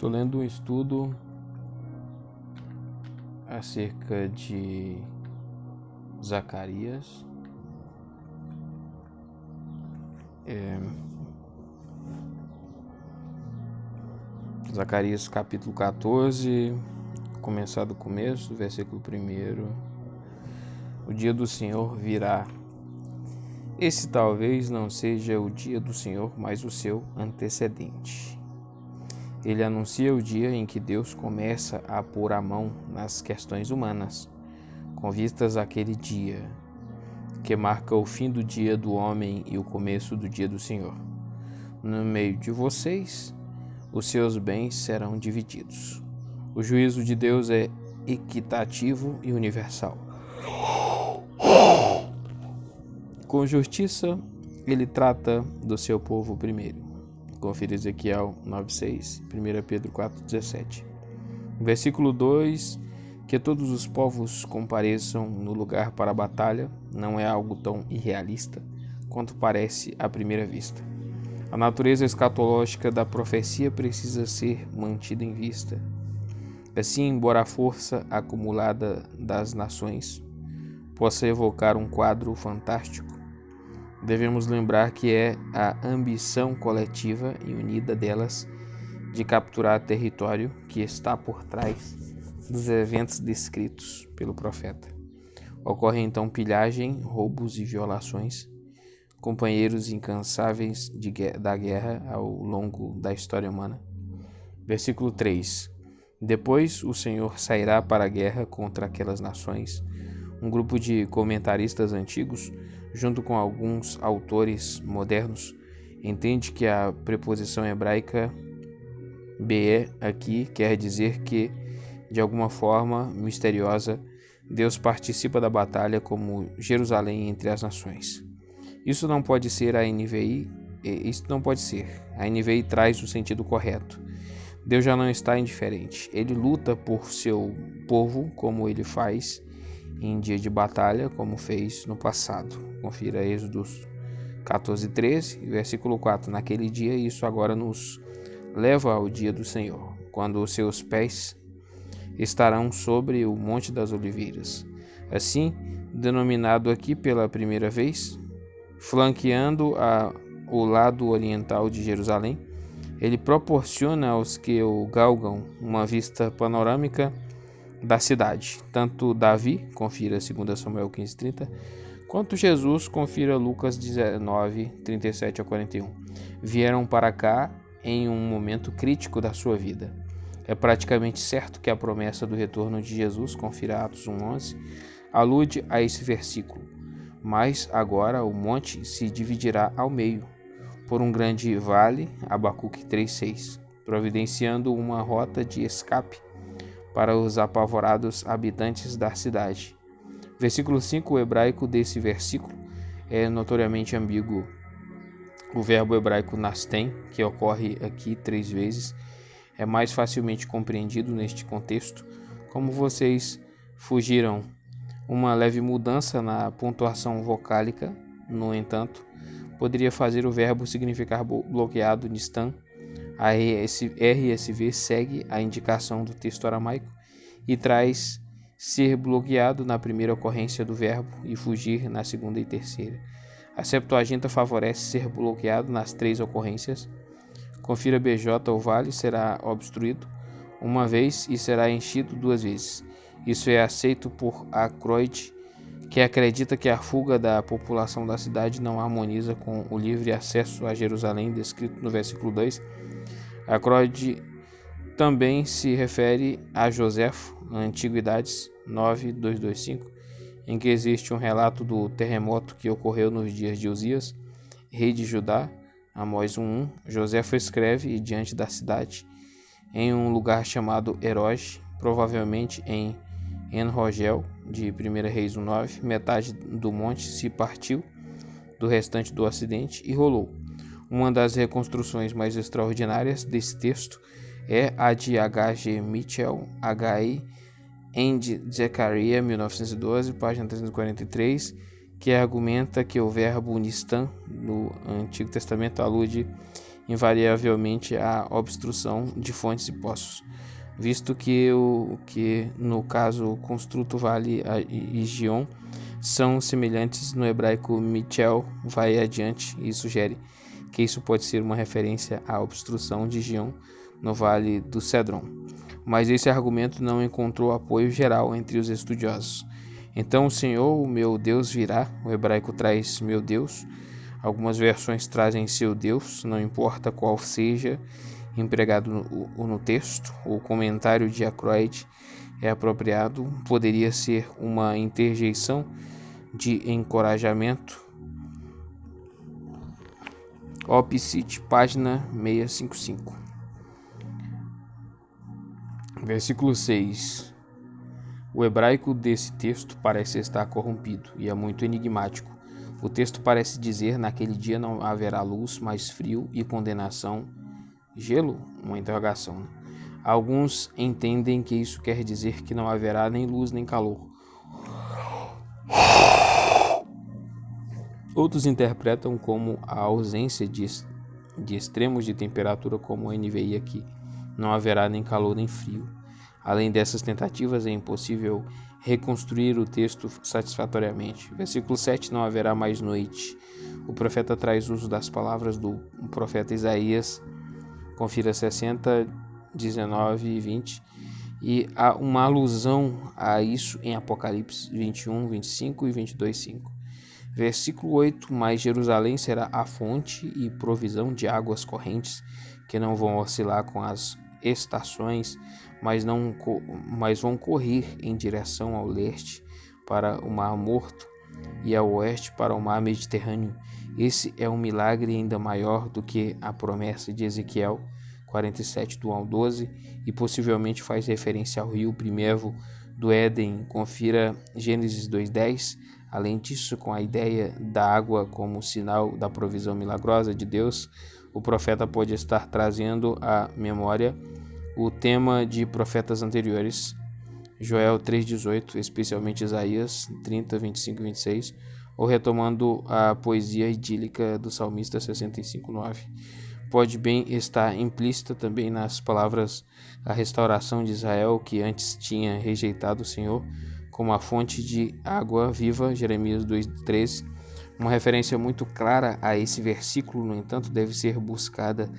Estou lendo um estudo acerca de Zacarias. Zacarias capítulo 14, começar do começo, versículo 1. O dia do Senhor virá. Esse talvez não seja o dia do Senhor, mas o seu antecedente. Ele anuncia o dia em que Deus começa a pôr a mão nas questões humanas, com vistas àquele dia, que marca o fim do dia do homem e o começo do dia do Senhor. No meio de vocês, os seus bens serão divididos. O juízo de Deus é equitativo e universal. Com justiça, ele trata do seu povo primeiro. Confira Ezequiel 9:6, 1 Pedro 4:17. Versículo 2, que todos os povos compareçam no lugar para a batalha, não é algo tão irrealista quanto parece à primeira vista. A natureza escatológica da profecia precisa ser mantida em vista. Assim, embora a força acumulada das nações possa evocar um quadro fantástico, devemos lembrar que é a ambição coletiva e unida delas de capturar território que está por trás dos eventos descritos pelo profeta. Ocorre então pilhagem, roubos e violações, companheiros incansáveis da guerra ao longo da história humana. Versículo 3. Depois o Senhor sairá para a guerra contra aquelas nações. Um grupo de comentaristas antigos, junto com alguns autores modernos, entende que a preposição hebraica be aqui quer dizer que, de alguma forma misteriosa, Deus participa da batalha como Jerusalém entre as nações. Isso não pode ser. A NVI traz o sentido correto. Deus já não está indiferente. Ele luta por seu povo como ele faz em dia de batalha, como fez no passado. Confira Êxodo 14:13, versículo 4. Naquele dia, isso agora nos leva ao dia do Senhor, quando os seus pés estarão sobre o Monte das Oliveiras. Assim, denominado aqui pela primeira vez, flanqueando o lado oriental de Jerusalém, ele proporciona aos que o galgam uma vista panorâmica da cidade. Tanto Davi, confira 2 Samuel 15:30, quanto Jesus, confira Lucas 19:37-41, vieram para cá em um momento crítico da sua vida. É praticamente certo que a promessa do retorno de Jesus, confira Atos 1:11, alude a esse versículo. Mas agora o monte se dividirá ao meio, por um grande vale, Abacuque 3:6, providenciando uma rota de escape para os apavorados habitantes da cidade. Versículo 5, o hebraico desse versículo é notoriamente ambíguo. O verbo hebraico nastem, que ocorre aqui 3 vezes, é mais facilmente compreendido neste contexto. Como vocês fugiram uma leve mudança na pontuação vocálica, no entanto, poderia fazer o verbo significar bloqueado nistan. A RSV segue a indicação do texto aramaico e traz ser bloqueado na primeira ocorrência do verbo e fugir na segunda e terceira. A Septuaginta favorece ser bloqueado nas 3 ocorrências. Confira BJ, o vale será obstruído uma vez e será enchido 2 vezes. Isso é aceito por Acroide, que acredita que a fuga da população da cidade não harmoniza com o livre acesso a Jerusalém descrito no versículo 2. Acroide também se refere a Joséfo, na Antiguidades 9:225, em que existe um relato do terremoto que ocorreu nos dias de Uzias, rei de Judá. Amós 1:1. Joséfo escreve diante da cidade, em um lugar chamado Eroge, provavelmente em En-Rogel, de 1 Reis 1:9, metade do monte se partiu do restante do acidente e rolou. Uma das reconstruções mais extraordinárias desse texto é a de H.G. Mitchell, H.I. End Zechariah, 1912, página 343, que argumenta que o verbo nistan no Antigo Testamento alude invariavelmente a obstrução de fontes e poços, visto que no caso construto vale e Gion são semelhantes. No hebraico, Michel vai adiante e sugere que isso pode ser uma referência à obstrução de Gion no Vale do Cédron, mas esse argumento não encontrou apoio geral entre os estudiosos. Então o Senhor, o meu Deus, virá. O hebraico traz meu Deus, algumas versões trazem seu Deus, não importa qual seja empregado no texto. O comentário de Ackroyd é apropriado, poderia ser uma interjeição de encorajamento. Opcite, página 655. Versículo 6. O hebraico desse texto parece estar corrompido e é muito enigmático. O texto parece dizer: naquele dia não haverá luz, mas frio e condenação. Gelo? Uma interrogação. Alguns entendem que isso quer dizer que não haverá nem luz nem calor. Outros interpretam como a ausência de extremos de temperatura, como o NVI aqui. Não haverá nem calor nem frio. Além dessas tentativas, é impossível reconstruir o texto satisfatoriamente. Versículo 7, não haverá mais noite. O profeta traz uso das palavras do profeta Isaías, confira 60, 19 e 20, e há uma alusão a isso em Apocalipse 21, 25 e 22, 5. Versículo 8, mas Jerusalém será a fonte e provisão de águas correntes, que não vão oscilar com as estações, mas vão correr em direção ao leste para o Mar Morto e ao oeste para o Mar Mediterrâneo. Esse é um milagre ainda maior do que a promessa de Ezequiel 47, do 1 ao 12, e possivelmente faz referência ao rio primevo do Éden. Confira Gênesis 2:10. Além disso, com a ideia da água como sinal da provisão milagrosa de Deus, o profeta pode estar trazendo à memória o tema de profetas anteriores, Joel 3:18, especialmente Isaías 30, 25 e 26, ou retomando a poesia idílica do salmista 65:9. Pode bem estar implícita também nas palavras a restauração de Israel, que antes tinha rejeitado o Senhor como a fonte de água viva, Jeremias 2:13. Uma referência muito clara a esse versículo, no entanto, deve ser buscada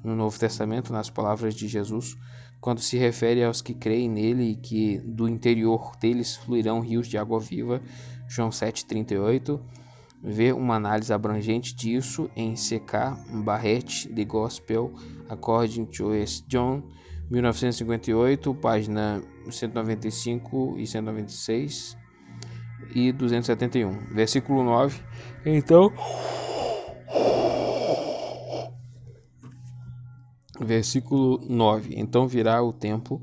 no Novo Testamento, nas palavras de Jesus, quando se refere aos que creem nele e que do interior deles fluirão rios de água viva, João 7:38. Vê uma análise abrangente disso em C.K. Barrett, The Gospel According to S. John, 1958, página 195 e 196 e 271. Versículo 9. Versículo 9. Então virá o tempo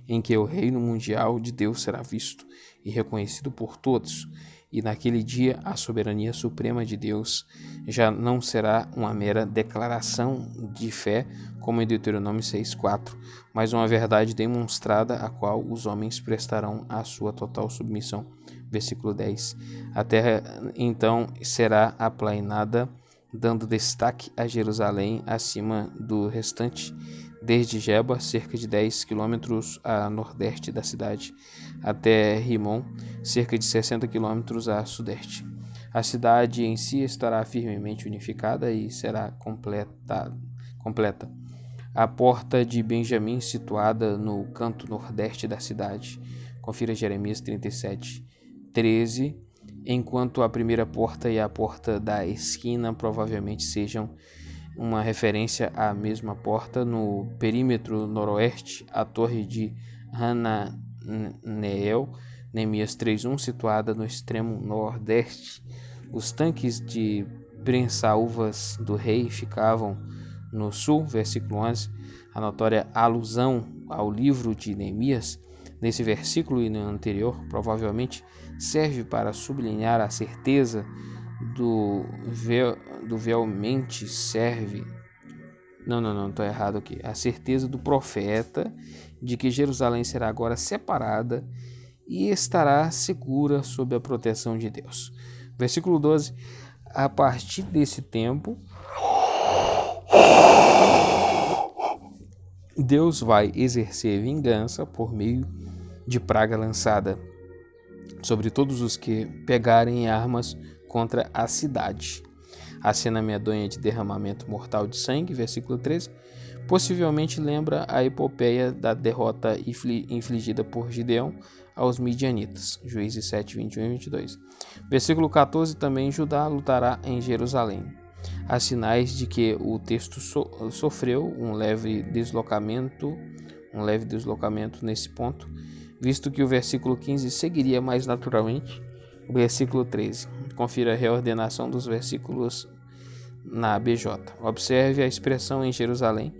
em que o reino mundial de Deus será visto e reconhecido por todos, e naquele dia a soberania suprema de Deus já não será uma mera declaração de fé, como em Deuteronômio 6:4, mas uma verdade demonstrada, a qual os homens prestarão a sua total submissão. Versículo 10. A terra então será aplainada, dando destaque a Jerusalém acima do restante, desde Geba, cerca de 10 quilômetros a nordeste da cidade, até Rimon, cerca de 60 quilômetros a sudeste. A cidade em si estará firmemente unificada e será completa. A porta de Benjamim, situada no canto nordeste da cidade, confira Jeremias 37:13, enquanto a primeira porta e a porta da esquina provavelmente sejam uma referência à mesma porta. No perímetro noroeste, a torre de Hananeel, Neemias 3:1, situada no extremo nordeste. Os tanques de prensa-uvas do rei ficavam no sul, versículo 11. A notória alusão ao livro de Neemias, nesse versículo e no anterior, provavelmente serve para sublinhar a certeza a certeza do profeta de que Jerusalém será agora separada e estará segura sob a proteção de Deus. Versículo 12. A partir desse tempo, Deus vai exercer vingança por meio de praga lançada sobre todos os que pegarem armas contra a cidade. A cena medonha de derramamento mortal de sangue, versículo 13, possivelmente lembra a epopeia da derrota infligida por Gideão aos midianitas, Juízes 7, 21 e 22. Versículo 14, também Judá lutará em Jerusalém. Há sinais de que o texto sofreu um leve deslocamento nesse ponto, visto que o versículo 15 seguiria mais naturalmente o versículo 13. Confira a reordenação dos versículos na BJ. Observe a expressão em Jerusalém.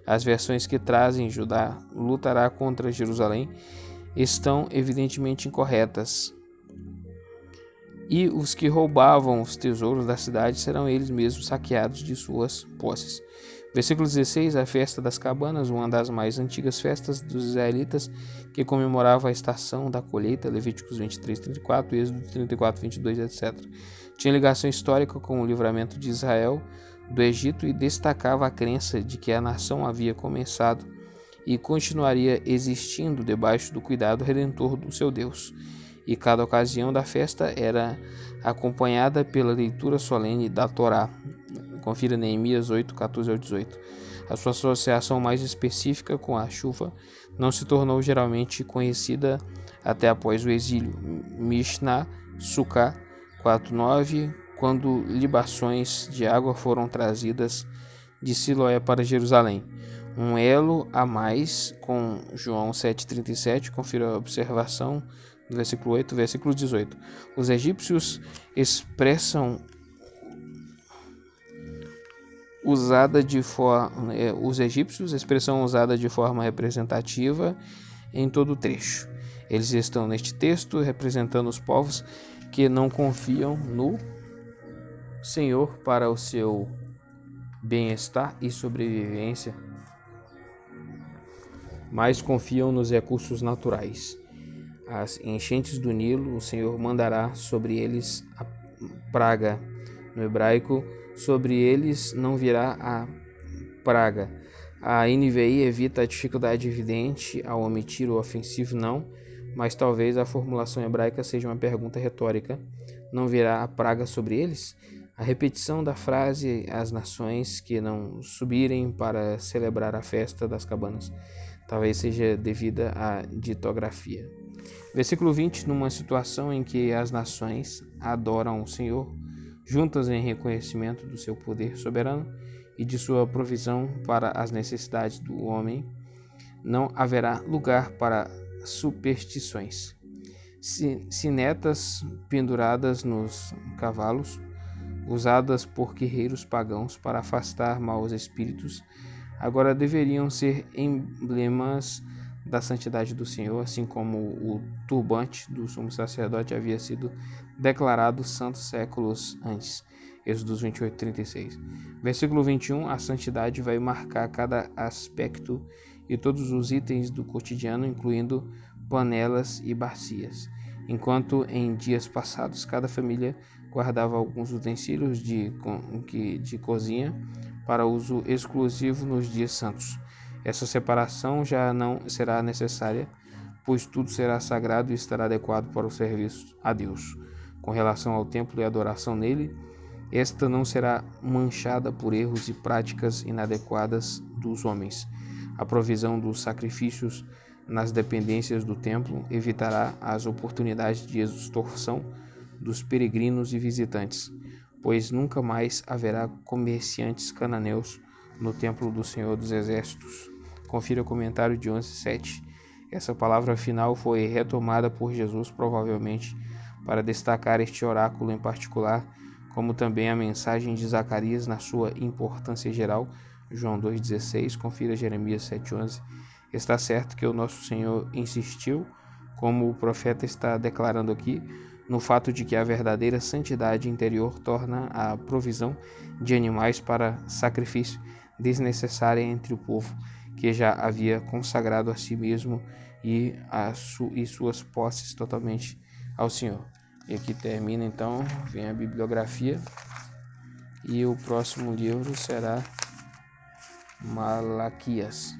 As versões que trazem Judá lutará contra Jerusalém estão evidentemente incorretas. E os que roubavam os tesouros da cidade serão eles mesmos saqueados de suas posses. Versículo 16, a festa das cabanas, uma das mais antigas festas dos israelitas, que comemorava a estação da colheita, Levíticos 23, 34, Êxodo 34, 22, etc. Tinha ligação histórica com o livramento de Israel do Egito e destacava a crença de que a nação havia começado e continuaria existindo debaixo do cuidado redentor do seu Deus. E cada ocasião da festa era acompanhada pela leitura solene da Torá. Confira Neemias 8, 14 ao 18. A sua associação mais específica com a chuva não se tornou geralmente conhecida até após o exílio. Mishnah Sukkah 4:9, quando libações de água foram trazidas de Siloé para Jerusalém. Um elo a mais com João 7,37, confira a observação do versículo 8, versículo 18. Os egípcios expressão usada de forma representativa em todo o trecho. Eles estão neste texto representando os povos que não confiam no Senhor para o seu bem-estar e sobrevivência, mas confiam nos recursos naturais. As enchentes do Nilo, o Senhor mandará sobre eles a praga. No hebraico, sobre eles não virá a praga. A NVI evita a dificuldade evidente ao omitir o ofensivo não, mas talvez a formulação hebraica seja uma pergunta retórica. Não virá a praga sobre eles? A repetição da frase "as nações que não subirem para celebrar a festa das cabanas" talvez seja devida à ditografia. Versículo 20, numa situação em que as nações adoram o Senhor, juntas em reconhecimento do seu poder soberano e de sua provisão para as necessidades do homem, não haverá lugar para superstições. Sinetas penduradas nos cavalos, usadas por guerreiros pagãos para afastar maus espíritos, agora deveriam ser emblemas da santidade do Senhor, assim como o turbante do sumo sacerdote havia sido declarado santo séculos antes. Êxodo 28, 36. Versículo 21, a santidade vai marcar cada aspecto e todos os itens do cotidiano, incluindo panelas e bacias. Enquanto em dias passados cada família guardava alguns utensílios de cozinha para uso exclusivo nos dias santos. Essa separação já não será necessária, pois tudo será sagrado e estará adequado para o serviço a Deus. Com relação ao templo e a adoração nele, esta não será manchada por erros e práticas inadequadas dos homens. A provisão dos sacrifícios nas dependências do templo evitará as oportunidades de extorsão dos peregrinos e visitantes, pois nunca mais haverá comerciantes cananeus no templo do Senhor dos Exércitos. Confira o comentário de 11:7. Essa palavra final foi retomada por Jesus, provavelmente para destacar este oráculo em particular, como também a mensagem de Zacarias na sua importância geral, João 2,16, confira Jeremias 7,11. Está certo que o nosso Senhor insistiu, como o profeta está declarando aqui, no fato de que a verdadeira santidade interior torna a provisão de animais para sacrifício desnecessária entre o povo, que já havia consagrado a si mesmo e suas posses totalmente ao Senhor. E aqui termina então, vem a bibliografia, e o próximo livro será Malaquias.